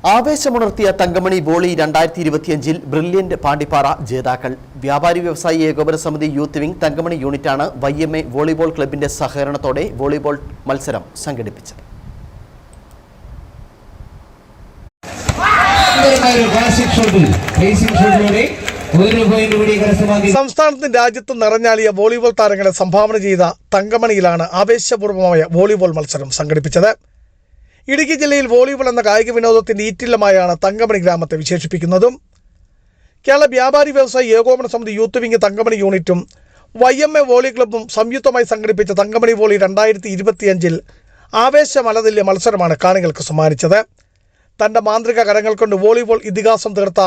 ആവേശമുണർത്തിയ Thankamani volley 2025 brilliant Pandippara ജേതാക്കൾ. വ്യാപാരി വ്യവസായി ഏകോപന സമിതി യൂത്ത് വിംഗ് തങ്കമണി യൂണിറ്റാണ് YMA വോളിബോൾ ക്ലബിന്റെ സഹകരണത്തോടെ വോളിബോൾ മത്സരം സംഘടിപ്പിച്ചത്. സംസ്ഥാനത്തും രാജ്യത്തും നിറഞ്ഞാളിയ വോളിബോൾ താരങ്ങളെ സംഭാവന ചെയ്ത തങ്കമണിയിലാണ് ആവേശപൂർവമായ വോളിബോൾ മത്സരം സംഘടിപ്പിച്ചത്. ഇടുക്കി ജില്ലയിൽ വോളിബോൾ എന്ന കായിക വിനോദത്തിന്റെ ഈറ്റില്ലമായാണ് തങ്കമണി ഗ്രാമത്തെ വിശേഷിപ്പിക്കുന്നതും. കേരള വ്യാപാരി വ്യവസായി ഏകോപന സമിതി യൂത്ത് വിംഗ് തങ്കമണി യൂണിറ്റും YMA വോളി ക്ലബ്ബും സംയുക്തമായി സംഘടിപ്പിച്ച തങ്കമണി വോളി 2025 ആവേശമലതുല്യ മത്സരമാണ് കാണികൾക്ക് സമ്മാനിച്ചത്. തന്റെ മാന്ത്രിക കരങ്ങൾ കൊണ്ട് വോളിബോൾ ഇതിഹാസം തീർത്ത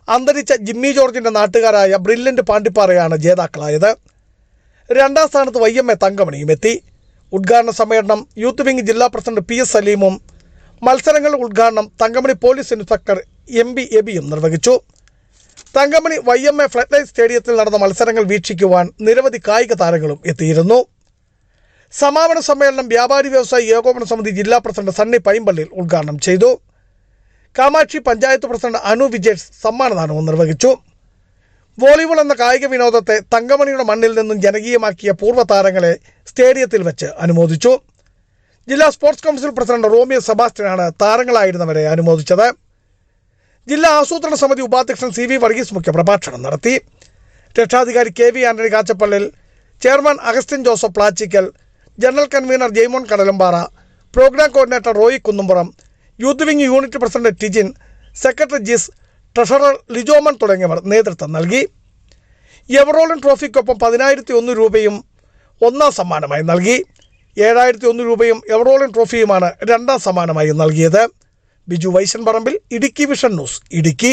അന്തരിച്ച ജിമ്മി ജോർജിന്റെ നാട്ടുകാരായ ബ്രില്യന്റ് പാണ്ടിപ്പാറയാണ് ജേതാക്കളായത്. രണ്ടാം സ്ഥാനത്ത് YMA തങ്കമണിയും എത്തി. ഉദ്ഘാടന സമ്മേളനം യൂത്ത് വിംഗ് ജില്ലാ പ്രസിഡന്റ് PS സലീമും മത്സരങ്ങളുടെ ഉദ്ഘാടനം തങ്കമണി പോലീസ് ഇൻസ്പെക്ടർ MB എബിയും നിർവഹിച്ചു. തങ്കമണി YMA ഫ്ലഡ് ലൈറ്റ് സ്റ്റേഡിയത്തിൽ നടന്ന മത്സരങ്ങൾ വീക്ഷിക്കുവാൻ നിരവധി കായിക താരങ്ങളും എത്തിയിരുന്നു. സമാപന സമ്മേളനം വ്യാപാരി വ്യവസായി ഏകോപന സമിതി ജില്ലാ പ്രസിഡന്റ് സണ്ണി പൈമ്പള്ളിയിൽ ഉദ്ഘാടനം ചെയ്തു. കാമാക്ഷി പഞ്ചായത്ത് പ്രസിഡന്റ് അനു വിജേഷ് സമ്മാനദാനവും നിർവഹിച്ചു. വോളിബോൾ എന്ന കായിക വിനോദത്തെ തങ്കമണിയുടെ മണ്ണിൽ നിന്നും ജനകീയമാക്കിയ പൂർവ്വ താരങ്ങളെ സ്റ്റേഡിയത്തിൽ വെച്ച് അനുമോദിച്ചു. ജില്ലാ സ്പോർട്സ് കൗൺസിൽ പ്രസിഡന്റ് റോമിയോ സെബാസ്റ്റ്യനാണ് താരങ്ങളായിരുന്നവരെ അനുമോദിച്ചത്. ജില്ലാ ആസൂത്രണ സമിതി ഉപാധ്യക്ഷൻ CV വർഗീസ് മുഖ്യപ്രഭാഷണം നടത്തി. രക്ഷാധികാരി KV Antony Kachappallil, chairman Augustine Joseph Plachikkal, general convener Jaimon Kadalambara, programme coordinator Roy Kunnumpuram, youth wing unit president Tijin, secretary Jis, treasurer Lijomon തുടങ്ങിയവർ നേതൃത്വം നൽകി. എവറോളിൻ ട്രോഫിക്കൊപ്പം 10,001 രൂപയും ഒന്നാം സമ്മാനമായി നൽകി. 7,001 രൂപയും എവറോളിൻ ട്രോഫിയുമാണ് രണ്ടാം സമ്മാനമായി നൽകിയത്. ബിജു വൈശൻ പറമ്പിൽ, ഇടുക്കി വിഷൻ ന്യൂസ്, ഇടുക്കി.